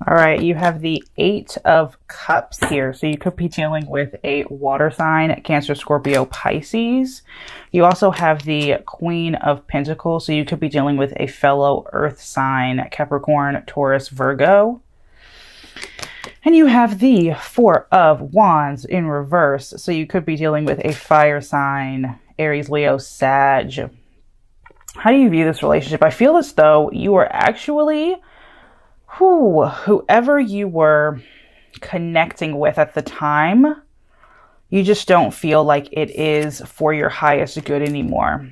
All right, you have the Eight of Cups here. So you could be dealing with a water sign, Cancer, Scorpio, Pisces. You also have the Queen of Pentacles. So you could be dealing with a fellow earth sign, Capricorn, Taurus, Virgo. And you have the Four of Wands in reverse. So you could be dealing with a fire sign, Aries, Leo, Sag. How do you view this relationship? I feel as though you are actually... whoever you were connecting with at the time, you just don't feel like it is for your highest good anymore.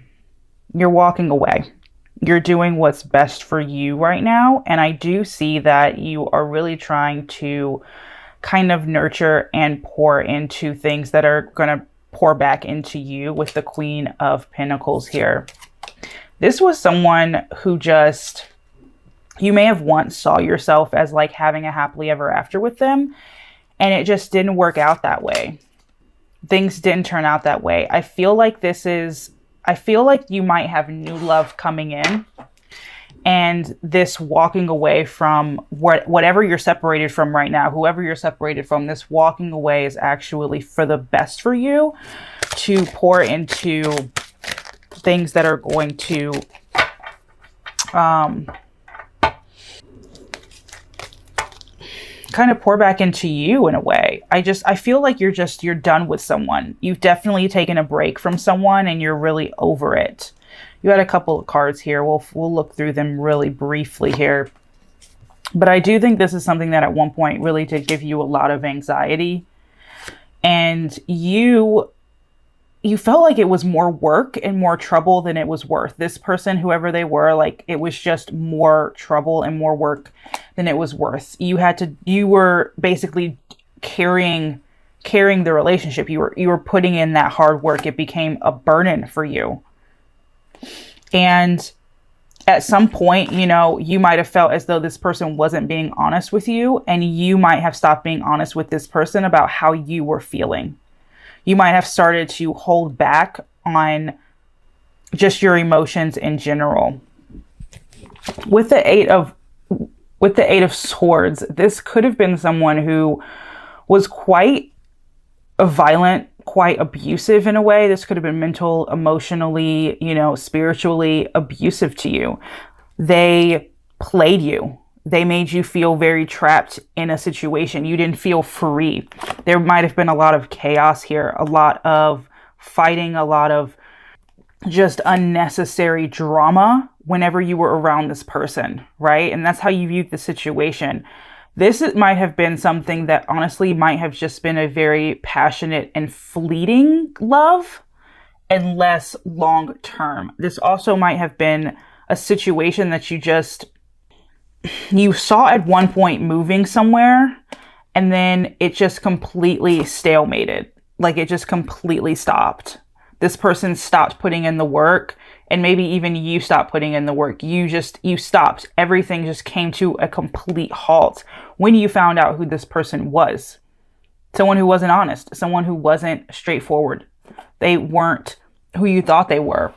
You're walking away. You're doing what's best for you right now. And I do see that you are really trying to kind of nurture and pour into things that are going to pour back into you with the Queen of Pentacles here. This was someone who just... you may have once saw yourself as like having a happily ever after with them, and it just didn't work out that way. Things didn't turn out that way. I feel like you might have new love coming in, and this walking away from whatever you're separated from right now, whoever you're separated from, this walking away is actually for the best for you, to pour into things that are going to, kind of pour back into you in a way. I feel like you're done with someone. You've definitely taken a break from someone and you're really over it. You had a couple of cards here. We'll look through them really briefly here. But I do think this is something that at one point really did give you a lot of anxiety. And you felt like it was more work and more trouble than it was worth. This person, whoever they were, like it was just more trouble and more work than it was worth. You were basically carrying the relationship. You were putting in that hard work. It became a burden for you. And at some point, you know, you might have felt as though this person wasn't being honest with you, and you might have stopped being honest with this person about how you were feeling. You might have started to hold back on just your emotions in general. With the Eight of Swords, this could have been someone who was quite violent, quite abusive in a way. This could have been mental, emotionally, you know, spiritually abusive to you. They played you. They made you feel very trapped in a situation. You didn't feel free. There might have been a lot of chaos here, a lot of fighting, a lot of just unnecessary drama whenever you were around this person, right? And that's how you viewed the situation. This might have been something that honestly might have just been a very passionate and fleeting love and less long term. This also might have been a situation that you saw at one point moving somewhere, and then it just completely stalemated. Like it just completely stopped. This person stopped putting in the work, and maybe even you stopped putting in the work. You stopped. Everything just came to a complete halt when you found out who this person was. Someone who wasn't honest, someone who wasn't straightforward. They weren't who you thought they were.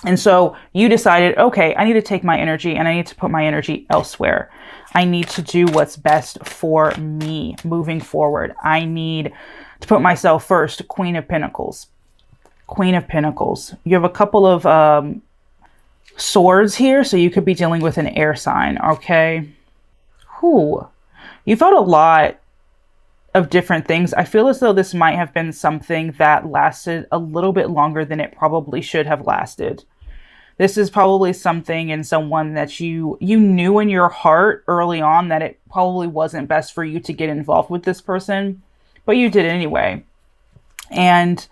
And so you decided, okay, I need to take my energy and I need to put my energy elsewhere. I need to do what's best for me moving forward. I need to put myself first. Queen of Pentacles. Queen of Pentacles. You have a couple of swords here, so you could be dealing with an air sign, okay? You felt a lot of different things. I feel as though this might have been something that lasted a little bit longer than it probably should have lasted. This is probably something in someone that you knew in your heart early on that it probably wasn't best for you to get involved with this person, but you did anyway. And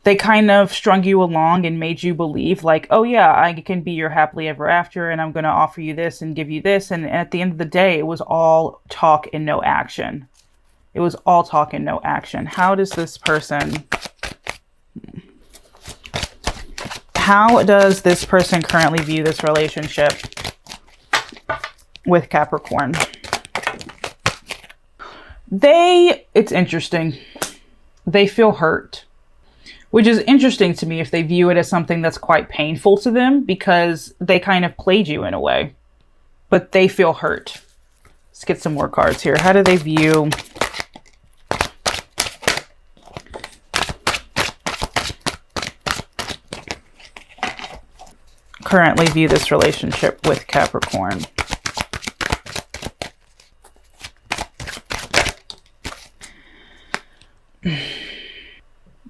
they kind of strung you along and made you believe like, oh yeah, I can be your happily ever after, and I'm going to offer you this and give you this. And at the end of the day, it was all talk and no action. It was all talk and no action. How does this person currently view this relationship with Capricorn? It's interesting. They feel hurt, which is interesting to me if they view it as something that's quite painful to them, because they kind of played you in a way, but they feel hurt. Let's get some more cards here. How do they view currently view this relationship with Capricorn?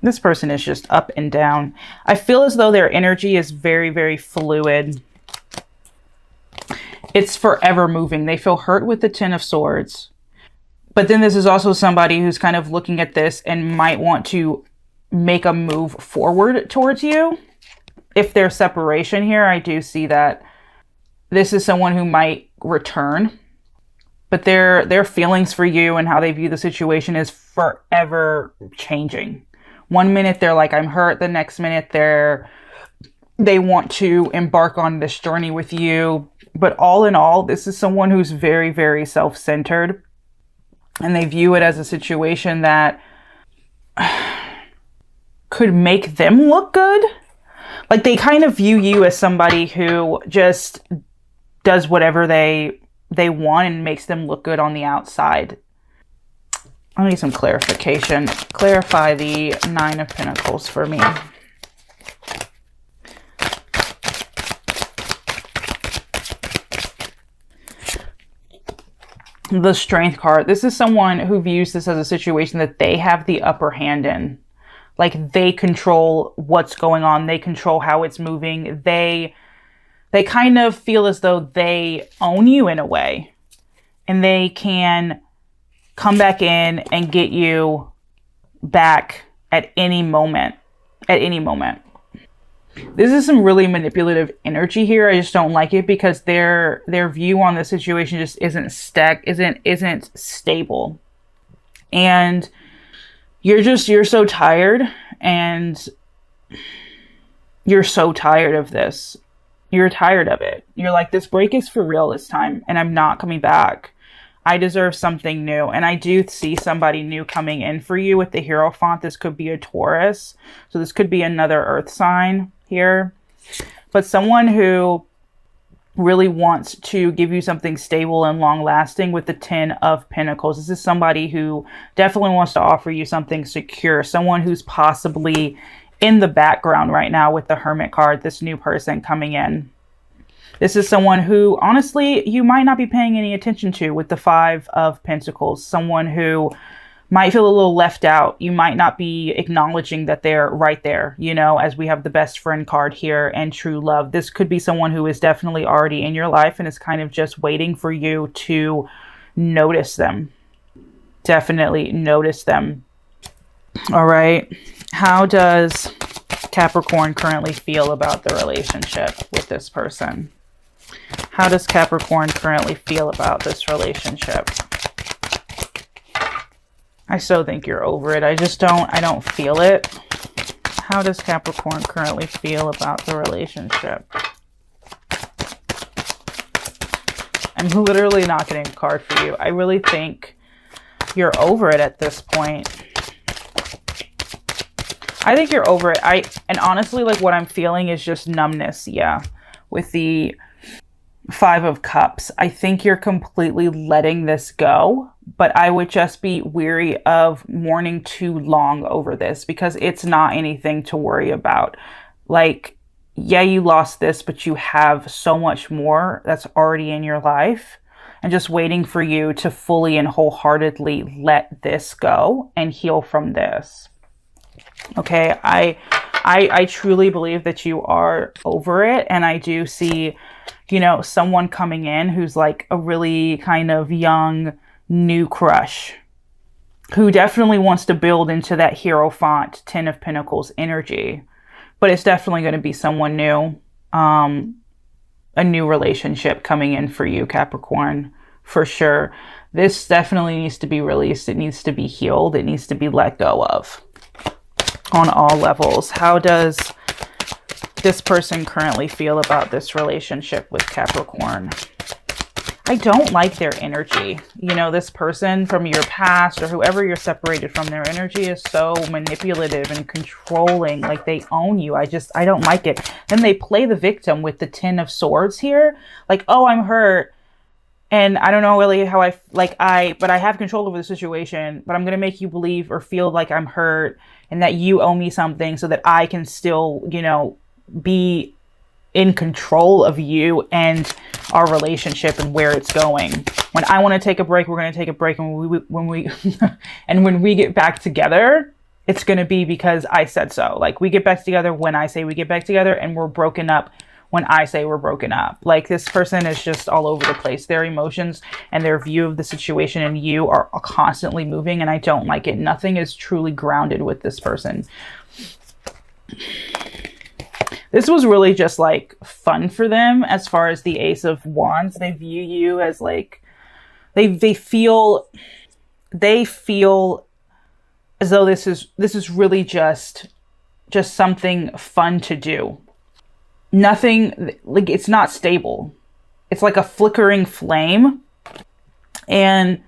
This person is just up and down. I feel as though their energy is very, very fluid. It's forever moving. They feel hurt with the Ten of Swords. But then this is also somebody who's kind of looking at this and might want to make a move forward towards you. If there's separation here, I do see that this is someone who might return. But their feelings for you and how they view the situation is forever changing. One minute they're like, I'm hurt. The next minute they want to embark on this journey with you. But all in all, this is someone who's very, very self-centered. And they view it as a situation that could make them look good. Like they kind of view you as somebody who just does whatever they want and makes them look good on the outside. I need some clarification. Clarify the Nine of Pentacles for me. The Strength card. This is someone who views this as a situation that they have the upper hand in. Like they control what's going on. They control how it's moving. They kind of feel as though they own you in a way. And they can come back in and get you back at any moment. At any moment. This is some really manipulative energy here. I just don't like it because their view on the situation just isn't stable. And you're so tired, and you're so tired of this. You're tired of it. You're like, this break is for real this time, and I'm not coming back. I deserve something new. And I do see somebody new coming in for you with the Hierophant. This could be a Taurus. So this could be another earth sign here. But someone who really wants to give you something stable and long lasting with the Ten of Pentacles. This is somebody who definitely wants to offer you something secure. Someone who's possibly in the background right now with the Hermit card. This new person coming in. This is someone who, honestly, you might not be paying any attention to with the Five of Pentacles. Someone who might feel a little left out. You might not be acknowledging that they're right there, you know, as we have the Best Friend card here and True Love. This could be someone who is definitely already in your life and is kind of just waiting for you to notice them. Definitely notice them. All right. How does Capricorn currently feel about the relationship with this person? How does Capricorn currently feel about this relationship? I so think you're over it. I don't feel it. How does Capricorn currently feel about the relationship? I'm literally not getting a card for you. I really think you're over it at this point. I think you're over it. And honestly, like what I'm feeling is just numbness. Yeah. With the Five of Cups. I think you're completely letting this go, but I would just be weary of mourning too long over this because it's not anything to worry about. Like, yeah, you lost this, but you have so much more that's already in your life and just waiting for you to fully and wholeheartedly let this go and heal from this. Okay, I truly believe that you are over it, and I do see, you know, someone coming in who's like a really kind of young, new crush who definitely wants to build into that Hierophant, Ten of Pentacles energy. But it's definitely going to be someone new, a new relationship coming in for you, Capricorn, for sure. This definitely needs to be released. It needs to be healed. It needs to be let go of on all levels. How does this person currently feel about this relationship with Capricorn? I don't like their energy. You know, this person from your past or whoever you're separated from, their energy is so manipulative and controlling. Like they own you. I don't like it. Then they play the victim with the Ten of Swords here. Like, oh, I'm hurt. And I don't know really how but I have control over the situation, but I'm going to make you believe or feel like I'm hurt and that you owe me something so that I can still, you know, be in control of you and our relationship and where it's going. When I want to take a break, we're going to take a break. And when we get back together, it's going to be because I said so. Like, we get back together when I say we get back together, and we're broken up when I say we're broken up. Like, this person is just all over the place. Their emotions and their view of the situation and you are constantly moving, and I don't like it. Nothing is truly grounded with this person. This was really just like fun for them as far as the Ace of Wands. They view you as like, they feel as though this is really just something fun to do. Nothing, like, it's not stable. It's like a flickering flame. And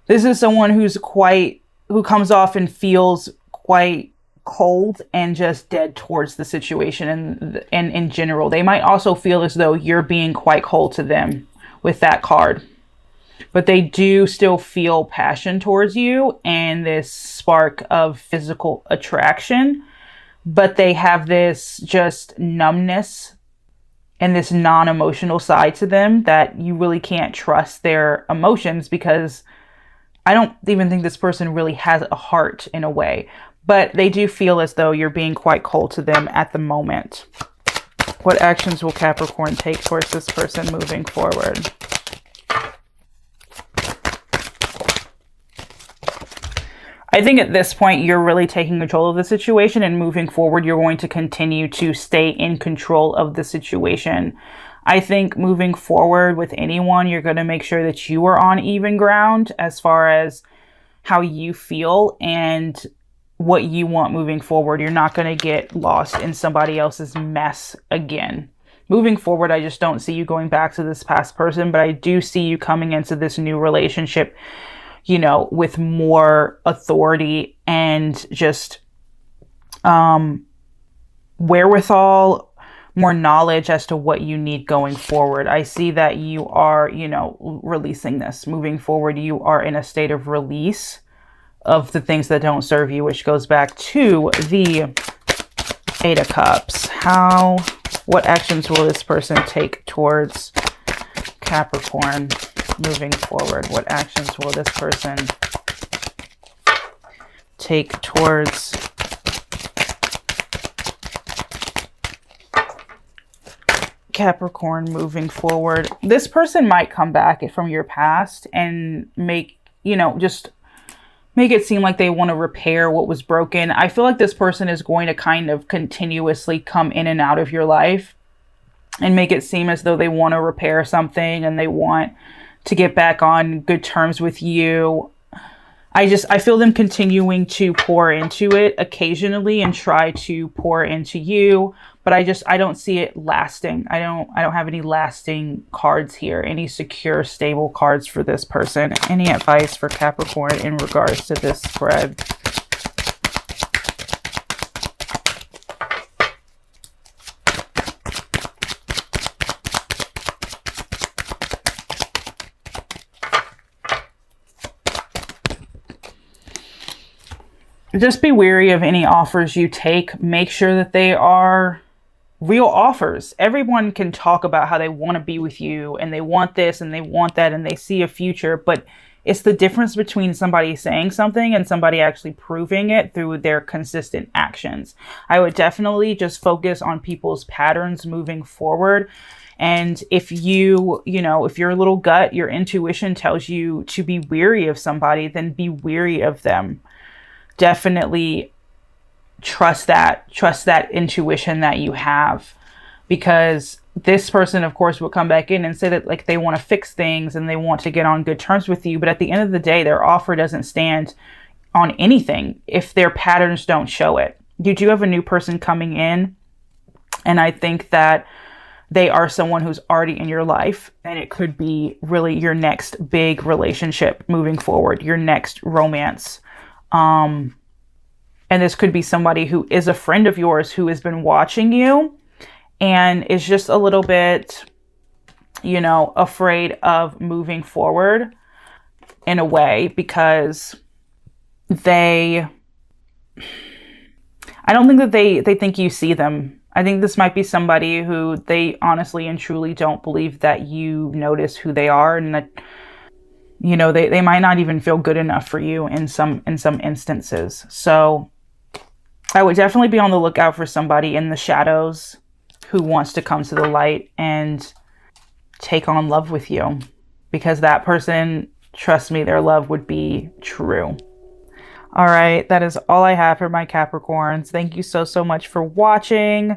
this is someone who comes off and feels quite cold and just dead towards the situation. And in general, they might also feel as though you're being quite cold to them with that card. But they do still feel passion towards you and this spark of physical attraction. But they have this just numbness and this non-emotional side to them that you really can't trust their emotions, because I don't even think this person really has a heart in a way. But they do feel as though you're being quite cold to them at the moment. What actions will Capricorn take towards this person moving forward? I think at this point, you're really taking control of the situation, and moving forward, you're going to continue to stay in control of the situation. I think moving forward with anyone, you're going to make sure that you are on even ground as far as how you feel and what you want moving forward. You're not going to get lost in somebody else's mess again. Moving forward, I just don't see you going back to this past person, but I do see you coming into this new relationship, you know, with more authority and just wherewithal, more knowledge as to what you need going forward. I see that you are, you know, releasing this. Moving forward, you are in a state of release of the things that don't serve you, which goes back to the Eight of Cups. What actions will this person take towards Capricorn moving forward? What actions will this person take towards Capricorn moving forward? This person might come back from your past and make, you know, just make it seem like they want to repair what was broken. I feel like this person is going to kind of continuously come in and out of your life and make it seem as though they want to repair something and they want to get back on good terms with you. I feel them continuing to pour into it occasionally and try to pour into you, but I don't see it lasting. I don't have any lasting cards here, any secure, stable cards for this person. Any advice for Capricorn in regards to this spread? Just be wary of any offers you take. Make sure that they are real offers. Everyone can talk about how they want to be with you and they want this and they want that and they see a future, but it's the difference between somebody saying something and somebody actually proving it through their consistent actions. I would definitely just focus on people's patterns moving forward. And if if your little gut, your intuition tells you to be weary of somebody, then be weary of them. Definitely trust that intuition that you have, because this person, of course, will come back in and say that like they want to fix things and they want to get on good terms with you. But at the end of the day, their offer doesn't stand on anything if their patterns don't show it. You do have a new person coming in, and I think that they are someone who's already in your life, and it could be really your next big relationship moving forward, your next romance. And this could be somebody who is a friend of yours who has been watching you and is just a little bit you know, afraid of moving forward in a way, because I don't think that they think you see them. I think this might be somebody who they honestly and truly don't believe that you notice who they are, and that, you know, they might not even feel good enough for you in some instances. So I would definitely be on the lookout for somebody in the shadows who wants to come to the light and take on love with you, because that person, trust me, their love would be true. All right, that is all I have for my Capricorns. Thank you so much for watching.